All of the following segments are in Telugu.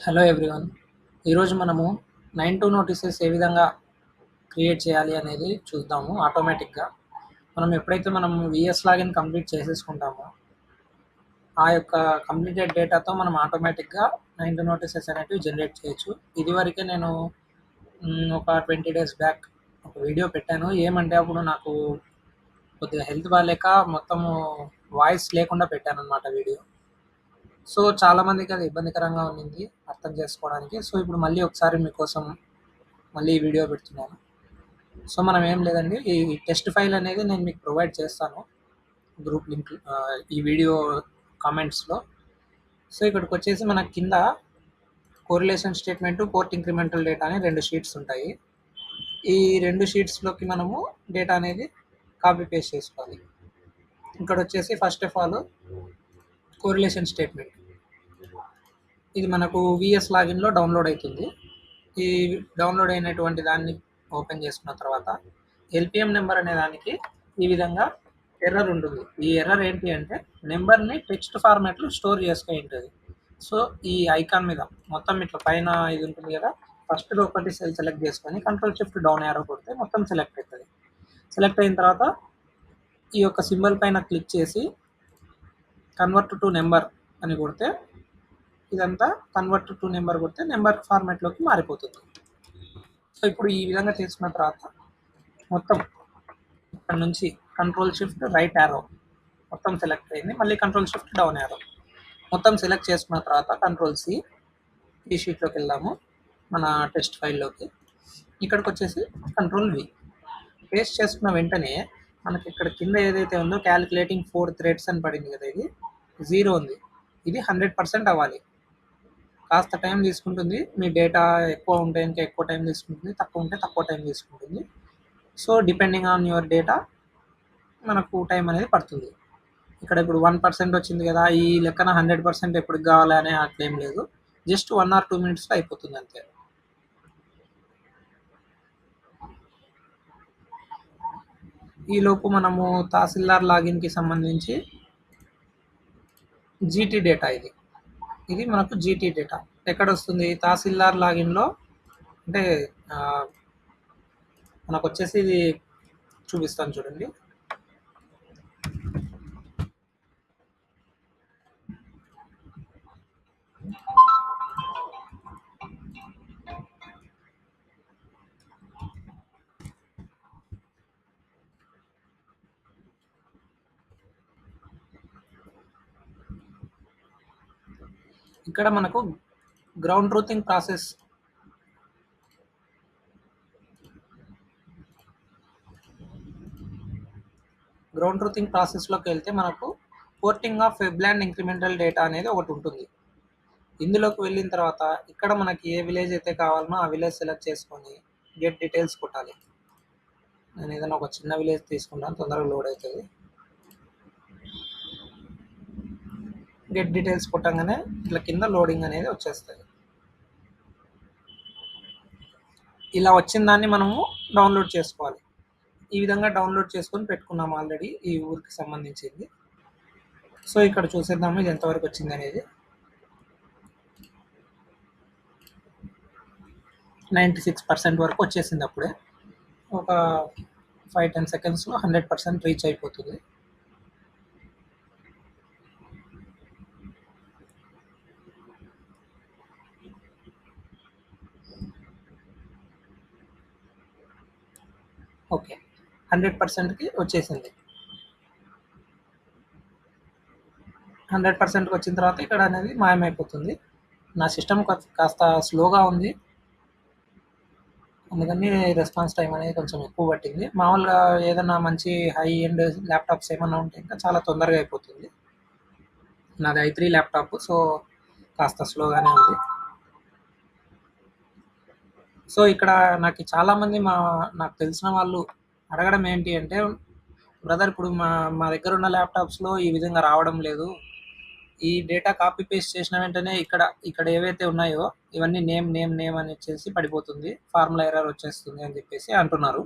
Hello everyone. ఈరోజు మనము 9 to నోటీసెస్ ఏ విధంగా క్రియేట్ చేయాలి అనేది చూద్దాము. ఆటోమేటిక్గా మనం విఎస్ లాగిన్ కంప్లీట్ చేసేసుకుంటామో ఆ యొక్క కంప్లీటెడ్ డేటాతో మనం ఆటోమేటిక్గా 9 to నోటీసెస్ అనేటివి జనరేట్ చేయొచ్చు. ఇదివరకే నేను ఒక 20 days బ్యాక్ ఒక వీడియో పెట్టాను. ఏమంటే అప్పుడు నాకు కొద్దిగా హెల్త్ బాగాలేక మొత్తము వాయిస్ లేకుండా పెట్టాను అనమాట వీడియో. సో చాలామందికి అది ఇబ్బందికరంగా ఉండింది అర్థం చేసుకోవడానికి. సో ఇప్పుడు మళ్ళీ ఒకసారి మీకోసం మళ్ళీ ఈ వీడియో పెడుతున్నాను. సో మనం ఏం లేదండి, ఈ టెస్ట్ ఫైల్ అనేది నేను మీకు ప్రొవైడ్ చేస్తాను గ్రూప్ లింక్ ఈ వీడియో కామెంట్స్లో. సో ఇక్కడికి వచ్చేసి మనకి కింద correlation statement, port incremental data అని 2 షీట్స్ ఉంటాయి. ఈ 2 షీట్స్లోకి మనము డేటా అనేది కాపీ పేస్ట్ చేసుకోవాలి. ఇక్కడ వచ్చేసి first of all correlation statement ఇది మనకు విఎస్ లాగిన్లో డౌన్లోడ్ అవుతుంది. ఈ డౌన్లోడ్ అయినటువంటి దాన్ని ఓపెన్ చేసుకున్న తర్వాత ఎల్పిఎం నెంబర్ అనే దానికి ఈ విధంగా ఎర్రర్ ఉంటుంది. ఈ ఎర్రర్ ఏంటి అంటే నెంబర్ని టెక్స్ట్ ఫార్మాట్లో స్టోర్ చేసుకుని ఉంటుంది. సో ఈ ఐకాన్ మీద మొత్తం ఇట్లా పైన ఇది ఉంటుంది కదా, ఫస్ట్లో ఒకటి సెల్ సెలెక్ట్ చేసుకొని కంట్రోల్ షిఫ్ట్ డౌన్ యారో కొడితే మొత్తం సెలెక్ట్ అవుతుంది. సెలెక్ట్ అయిన తర్వాత ఈ యొక్క సింబల్ పైన క్లిక్ చేసి కన్వర్ట్ టు నెంబర్ అని కొడితే ఇదంతా కన్వర్ట్ టు నెంబర్ కొడితే నెంబర్ ఫార్మాట్లోకి మారిపోతుంది. సో ఇప్పుడు ఈ విధంగా చేసుకున్న తర్వాత మొత్తం ఇక్కడ నుంచి కంట్రోల్ షిఫ్ట్ రైట్ యారో మొత్తం సెలెక్ట్ అయింది. మళ్ళీ కంట్రోల్ షిఫ్ట్ డౌన్ యారో మొత్తం సెలెక్ట్ చేసుకున్న తర్వాత కంట్రోల్ సి ఈ షీట్లోకి వెళ్దాము, మన టెస్ట్ ఫైల్లోకి. ఇక్కడికి వచ్చేసి కంట్రోల్ వి పేస్ట్ చేసుకున్న వెంటనే మనకి ఇక్కడ కింద ఏదైతే ఉందో క్యాలిక్యులేటింగ్ 4 threads అని పడింది కదా, ఇది 0 ఉంది. ఇది 100% అవ్వాలి. కాస్త టైం తీసుకుంటుంది. మీ డేటా ఎక్కువ ఉంటే ఇంకా ఎక్కువ టైం తీసుకుంటుంది, తక్కువ ఉంటే తక్కువ టైం తీసుకుంటుంది. So depending on your data మనకు టైం అనేది పడుతుంది. ఇక్కడ ఇప్పుడు 1% వచ్చింది కదా, ఈ లెక్కన 100% ఎప్పటికి కావాలి అనే అట్లేం లేదు. జస్ట్ 1 or 2 minutesలో అయిపోతుంది అంతే. ఈలోపు మనము తహసీల్దార్ లాగిన్కి సంబంధించి జీటీ డేటా ఇది మనకు జీటీ డేటా ఎక్కడ వస్తుంది? తహసీల్దార్ లాగిన్లో అంటే మనకు వచ్చేసి ఇది చూపిస్తాను చూడండి. ఇక్కడ మనకు గ్రౌండ్ ట్రూతింగ్ ప్రాసెస్ ప్రాసెస్లోకి వెళ్తే మనకు porting of Webland incremental data అనేది ఒకటి ఉంటుంది. ఇందులోకి వెళ్ళిన తర్వాత ఇక్కడ మనకి ఏ విలేజ్ అయితే కావాలనో ఆ విలేజ్ సెలెక్ట్ చేసుకొని గెట్ డీటెయిల్స్ కొట్టాలి. నేను ఏదైనా ఒక చిన్న విలేజ్ తీసుకుంటాను, తొందరగా లోడ్ అవుతుంది. గెట్ డీటెయిల్స్ కొట్టంగానే ఇట్లా కింద లోడింగ్ అనేది వచ్చేస్తుంది. ఇలా వచ్చిన దాన్ని మనము డౌన్లోడ్ చేసుకోవాలి. ఈ విధంగా డౌన్లోడ్ చేసుకొని పెట్టుకున్నాము ఆల్రెడీ ఈ ఊరికి సంబంధించింది. సో ఇక్కడ చూసేద్దాము ఇది ఎంతవరకు వచ్చింది అనేది. 96% వరకు వచ్చేసింది. అప్పుడే ఒక 5-10 secondsలో 100% రీచ్ అయిపోతుంది. ఓకే, 100%కి వచ్చేసింది. 100%కి వచ్చిన తర్వాత ఇక్కడ అనేది మాయమైపోతుంది. నా సిస్టమ్ కాస్త స్లోగా ఉంది, అందుకని రెస్పాన్స్ టైం అనేది కొంచెం ఎక్కువ పట్టింది. మామూలుగా ఏదైనా మంచి హై ఎండ్ ల్యాప్టాప్స్ ఏమన్నా ఉంటే ఇంకా చాలా తొందరగా అయిపోతుంది. నాది i3 ల్యాప్టాప్, సో కాస్త స్లోగానే ఉంది. సో ఇక్కడ నాకు చాలామంది నాకు తెలిసిన వాళ్ళు అడగడం ఏంటి అంటే, బ్రదర్ ఇప్పుడు మా దగ్గర ఉన్న ల్యాప్టాప్స్లో ఈ విధంగా రావడం లేదు, ఈ డేటా కాపీ పేస్ట్ చేసిన వెంటనే ఇక్కడ ఏవైతే ఉన్నాయో ఇవన్నీ నేమ్ అని వచ్చేసి పడిపోతుంది, ఫార్ములా ఎర్రర్ వచ్చేస్తుంది అని చెప్పేసి అంటున్నారు.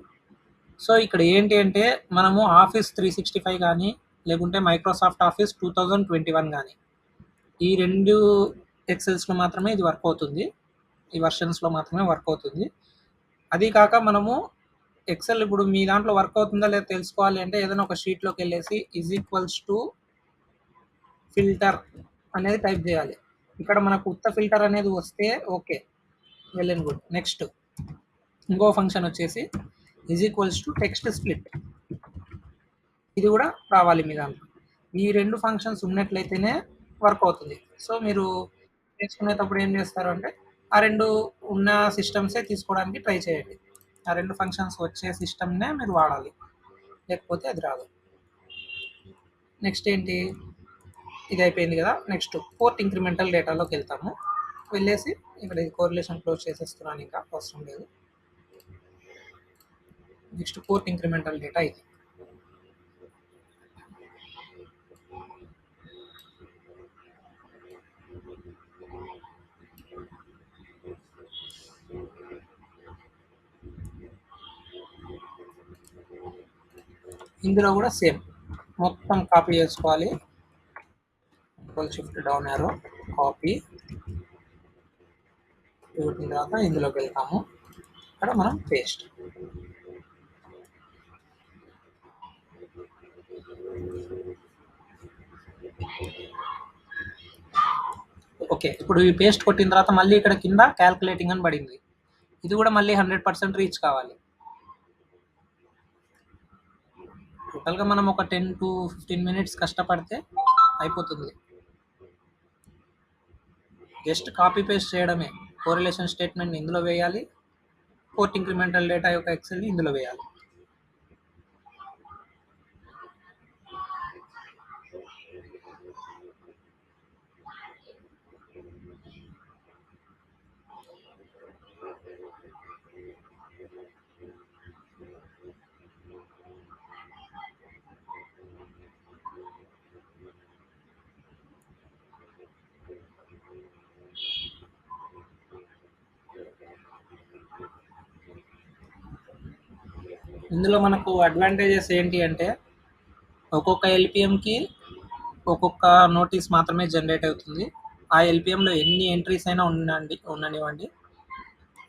సో ఇక్కడ ఏంటి అంటే మనము ఆఫీస్ 365 కానీ లేకుంటే మైక్రోసాఫ్ట్ ఆఫీస్ 2021 కానీ ఈ 2 ఎక్సెల్స్లో మాత్రమే ఇది వర్క్ అవుతుంది, ఈ వర్షన్స్లో మాత్రమే వర్క్ అవుతుంది. అది కాక మనము ఎక్సెల్ ఇప్పుడు మీ దాంట్లో వర్క్ అవుతుందా లేదా తెలుసుకోవాలి అంటే ఏదైనా ఒక షీట్లోకి వెళ్ళేసి ఈజ్ ఈక్వల్స్ టు ఫిల్టర్ అనేది టైప్ చేయాలి. ఇక్కడ మనకు ఉత్త ఫిల్టర్ అనేది వస్తే okay, well and good. Next ఇంకో ఫంక్షన్ వచ్చేసి is equals to text split, ఇది కూడా రావాలి మీ దాంట్లో. ఈ రెండు ఫంక్షన్స్ ఉన్నట్లయితేనే వర్క్ అవుతుంది. సో మీరు నేర్చుకునేటప్పుడు ఏం చేస్తారు అంటే ఆ రెండు ఉన్న సిస్టమ్సే తీసుకోవడానికి ట్రై చేయండి. ఆ రెండు ఫంక్షన్స్ వచ్చే సిస్టమ్నే మీరు వాడాలి, లేకపోతే అది రాదు. నెక్స్ట్ ఏంటి, ఇది అయిపోయింది కదా. నెక్స్ట్ ఫోర్త్ ఇంక్రిమెంటల్ డేటాలోకి వెళ్తాము. వెళ్ళేసి ఇక్కడ ఇది కోరిలేషన్ క్లోజ్ చేసేస్తున్నాను, ఇంకా అవసరం లేదు. నెక్స్ట్ ఫోర్త్ ఇంక్రిమెంటల్ డేటా ఇది. ఇందులో కూడా సేమ్ మొత్తం కాపీ చేసుకోవాలి. Control shift down arrow copy పెట్టిన తర్వాత ఇందులోకి వెళ్తాము. ఇక్కడ మనం పేస్ట్. ఓకే, ఇప్పుడు ఈ పేస్ట్ కొట్టిన తర్వాత మళ్ళీ ఇక్కడ కింద క్యాల్కులేటింగ్ అని పడింది. ఇది కూడా మళ్ళీ 100% రీచ్ కావాలి. టోటల్గా మనం ఒక 10 to 15 minutes కష్టపడితే అయిపోతుంది. జస్ట్ కాపీ పేస్ట్ చేయడమే. కోరిలేషన్ స్టేట్మెంట్ని ఇందులో వేయాలి, ఫోర్త్ ఇంక్రిమెంటల్ డేటా యొక్క ఎక్సెల్ని ఇందులో వేయాలి. ఇందులో మనకు అడ్వాంటేజెస్ ఏంటి అంటే ఒక్కొక్క ఎల్పిఎంకి ఒక్కొక్క నోటీస్ మాత్రమే జనరేట్ అవుతుంది. ఆ ఎల్పిఎంలో ఎన్ని ఎంట్రీస్ అయినా ఉండనివ్వండి,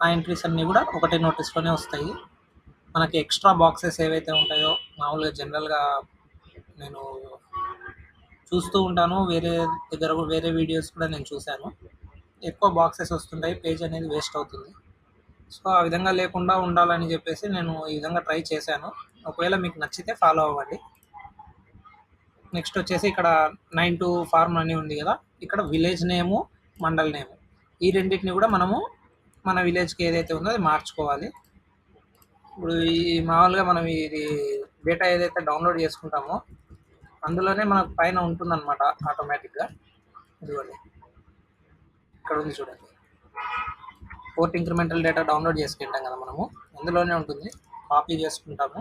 ఆ ఎంట్రీస్ అన్నీ కూడా ఒకటే నోటీస్లోనే వస్తాయి. మనకి ఎక్స్ట్రా బాక్సెస్ ఏవైతే ఉంటాయో, మామూలుగా జనరల్గా నేను చూస్తూ ఉంటాను, వేరే వీడియోస్ కూడా నేను చూశాను, ఎక్కువ బాక్సెస్ వస్తుంటాయి, పేజ్ అనేది వేస్ట్ అవుతుంది. సో ఆ విధంగా లేకుండా ఉండాలని చెప్పేసి నేను ఈ విధంగా ట్రై చేశాను. ఒకవేళ మీకు నచ్చితే ఫాలో అవ్వండి. నెక్స్ట్ వచ్చేసి ఇక్కడ 9 to ఫార్మ్ అని ఉంది కదా, ఇక్కడ విలేజ్ నేము, మండల్ నేము, ఈ రెండింటిని కూడా మనము మన విలేజ్కి ఏదైతే ఉందో అది మార్చుకోవాలి. ఇప్పుడు ఈ మామూలుగా మనం ఇది డేటా ఏదైతే డౌన్లోడ్ చేసుకుంటామో అందులోనే మనకు పైన ఉంటుందన్నమాట ఆటోమేటిక్గా. ఇదిగోండి ఇక్కడ ఉంది చూడండి, ఫోర్త్ ఇంక్రిమెంటల్ డేటా డౌన్లోడ్ చేసుకుంటాం కదా మనము, అందులోనే ఉంటుంది. కాపీ చేసుకుంటాము,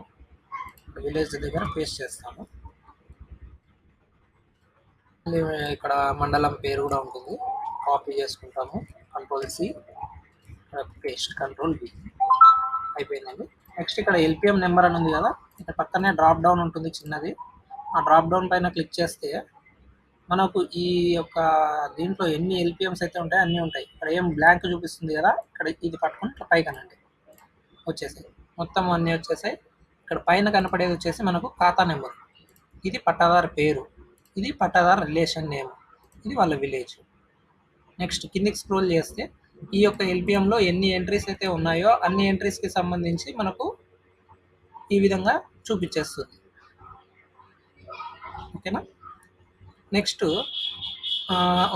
విలేజ్ దగ్గర పేస్ట్ చేస్తాము. ఇక్కడ మండలం పేరు కూడా ఉంటుంది, కాపీ చేసుకుంటాము, కంట్రోల్-C, పేస్ట్, కంట్రోల్-V, అయిపోయిందండి. నెక్స్ట్ ఇక్కడ ఎల్పిఎం నెంబర్ అని ఉంది కదా, ఇక్కడ పక్కనే డ్రాప్ డౌన్ ఉంటుంది చిన్నది. ఆ డ్రాప్ డౌన్ పైన క్లిక్ చేస్తే మనకు ఈ యొక్క దీంట్లో ఎన్ని ఎల్పిఎంస్ అయితే ఉంటాయో అన్నీ ఉంటాయి. ఇక్కడ ఏం బ్లాంక్ చూపిస్తుంది కదా, ఇక్కడ ఇది పట్టుకొని ఇట్లా పైకి అనండి, వచ్చేసాయి మొత్తం అన్నీ వచ్చేసాయి. ఇక్కడ పైన కనపడేది వచ్చేసి మనకు ఖాతా నెంబర్, ఇది పట్టాదారు పేరు, ఇది పట్టాదారు రిలేషన్ నేమ్, ఇది వాళ్ళ విలేజ్. నెక్స్ట్ కిందికి స్క్రోల్ చేస్తే ఈ యొక్క ఎల్పిఎంలో ఎన్ని ఎంట్రీస్ అయితే ఉన్నాయో అన్ని ఎంట్రీస్కి సంబంధించి మనకు ఈ విధంగా చూపించేస్తుంది. ఓకేనా. నెక్స్ట్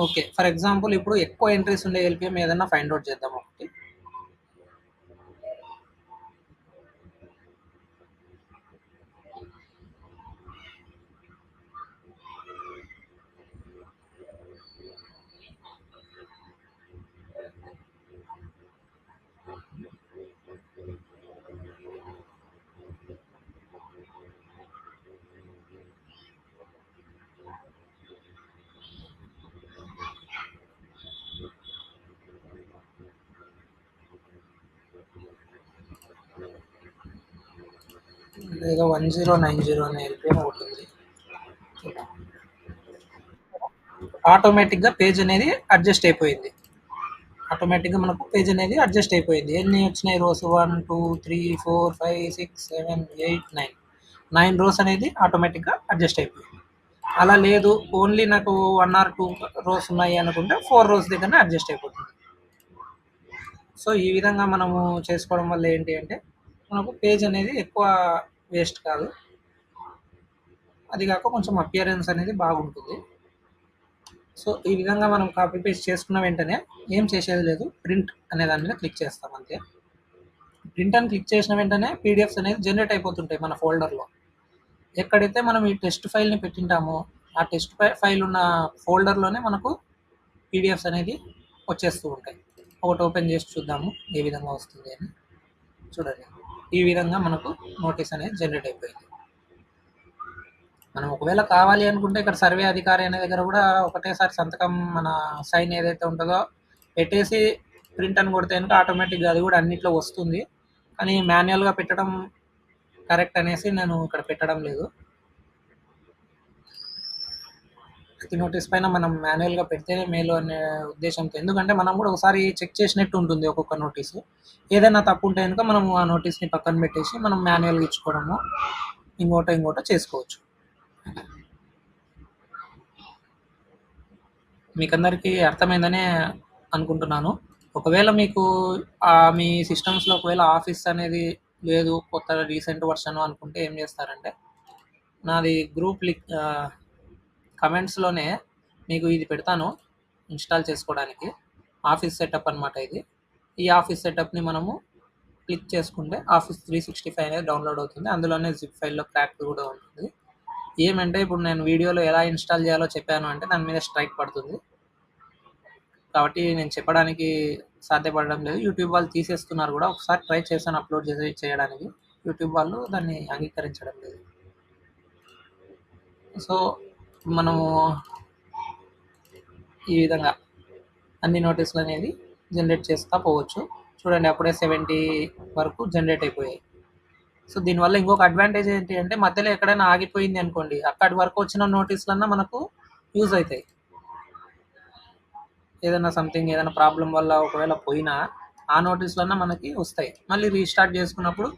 ఓకే, ఫర్ ఎగ్జాంపుల్ ఇప్పుడు ఎక్కువ ఎంట్రీస్ ఉండే ఎల్పిఎం ఏదైనా ఫైండ్ అవుట్ చేద్దాం ఒకటి. ఏదో 1090 అనే ఎల్పిఎం ఒకటి ఉంది. ఆటోమేటిక్గా పేజ్ అనేది అడ్జస్ట్ అయిపోయింది. ఆటోమేటిక్గా మనకు పేజ్ అనేది అడ్జస్ట్ అయిపోయింది. ఎన్ని వచ్చినాయి రోస్? 1 2 3 4 5 6 7 8 9 9 రోస్ అనేది ఆటోమేటిక్గా అడ్జస్ట్ అయిపోయింది. అలా లేదు, ఓన్లీ నాకు 1 ఆర్ 2 రోస్ ఉన్నాయి అనుకుంటే 4 రోస్ దగ్గరనే అడ్జస్ట్ అయిపోతుంది. సో ఈ విధంగా మనము చేసుకోవడం వల్ల ఏంటి అంటే మనకు పేజ్ అనేది ఎక్కువ వేస్ట్ కాదు, అది కాక కొంచెం అపియరెన్స్ అనేది బాగుంటుంది. సో ఈ విధంగా మనం కాపీ పేస్ట్ చేసుకున్న వెంటనే ఏం చేసేది లేదు, ప్రింట్ అనే దాని మీద క్లిక్ చేస్తాం అంతే. ప్రింట్ అని క్లిక్ చేసిన వెంటనే పీడిఎఫ్స్ అనేది జనరేట్ అయిపోతుంటాయి మన ఫోల్డర్లో. ఎక్కడైతే మనం ఈ టెస్ట్ ఫైల్ని పెట్టింటామో ఆ టెస్ట్ ఫైల్ ఉన్న ఫోల్డర్లోనే మనకు పీడిఎఫ్స్ అనేది వచ్చేస్తూ ఉంటాయి. ఒకటి ఓపెన్ చేసి చూద్దాము ఏ విధంగా వస్తుంది అని. చూడండి, ఈ విధంగా మనకు నోటీస్ అనేది జనరేట్ అయిపోయింది. మనం ఒకవేళ కావాలి అనుకుంటే ఇక్కడ సర్వే అధికారి అనే దగ్గర కూడా ఒకటేసారి సంతకం మన సైన్ ఏదైతే ఉంటుందో పెట్టేసి ప్రింట్ అని కొడితే కనుక ఆటోమేటిక్గా అది కూడా అన్నిట్లో వస్తుంది. కానీ మాన్యువల్గా పెట్టడం కరెక్ట్ అనేసి నేను ఇక్కడ పెట్టడం లేదు. ప్రతి నోటీస్ పైన మనం మాన్యువల్గా పెడితేనే మేలు అనే ఉద్దేశంతో, ఎందుకంటే మనం కూడా ఒకసారి చెక్ చేసినట్టు ఉంటుంది ఒక్కొక్క నోటీసు. ఏదైనా తప్పు ఉంటే కనుక మనం ఆ నోటీస్ని పక్కన పెట్టేసి మనం మాన్యువల్గా ఇచ్చుకోవడము ఇంకోటో చేసుకోవచ్చు. మీకందరికీ అర్థమైందనే అనుకుంటున్నాను. ఒకవేళ మీకు మీ సిస్టమ్స్లో ఒకవేళ ఆఫీస్ అనేది లేదు, కొత్త రీసెంట్ వర్షన్ అనుకుంటే ఏం చేస్తారంటే నాది గ్రూప్ కమెంట్స్లోనే మీకు ఇది పెడతాను ఇన్స్టాల్ చేసుకోవడానికి. ఆఫీస్ సెటప్ అనమాట ఇది. ఈ ఆఫీస్ సెటప్ని మనము క్లిక్ చేసుకుంటే ఆఫీస్ 365 అనేది డౌన్లోడ్ అవుతుంది. అందులోనే జిప్ ఫైల్లో క్రాక్ కూడా ఉంటుంది. ఏమంటే ఇప్పుడు నేను వీడియోలో ఎలా ఇన్స్టాల్ చేయాలో చెప్పాను అంటే దాని మీద స్ట్రైక్ పడుతుంది, కాబట్టి నేను చెప్పడానికి సాధ్యపడడం లేదు. యూట్యూబ్ వాళ్ళు తీసేస్తున్నారు కూడా. ఒకసారి ట్రై చేశాను అప్లోడ్ చేయడానికి, యూట్యూబ్ వాళ్ళు దాన్ని అంగీకరించడం లేదు. సో మనము ఈ విధంగా అన్ని నోటీసులు అనేది జనరేట్ చేస్తూ పోవచ్చు. చూడండి, అప్పుడే 70 వరకు జనరేట్ అయిపోయాయి. సో దీనివల్ల ఇంకొక అడ్వాంటేజ్ ఏంటి అంటే మధ్యలో ఎక్కడైనా ఆగిపోయింది అనుకోండి, అక్కడి వరకు వచ్చిన నోటీసులన్నా మనకు యూజ్ అవుతాయి. ఏదైనా ప్రాబ్లం వల్ల ఒకవేళ పోయినా ఆ నోటీసులన్నా మనకి వస్తాయి. మళ్ళీ రీస్టార్ట్ చేసుకున్నప్పుడు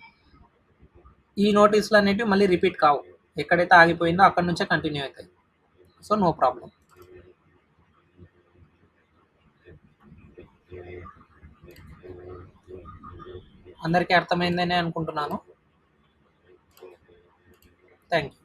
ఈ నోటీసులు అనేటివి మళ్ళీ రిపీట్ కావు, ఎక్కడైతే ఆగిపోయిందో అక్కడ నుంచే కంటిన్యూ అవుతాయి. So no problem. అందరికీ అర్థమైందనే అనుకుంటున్నాను. Thank you.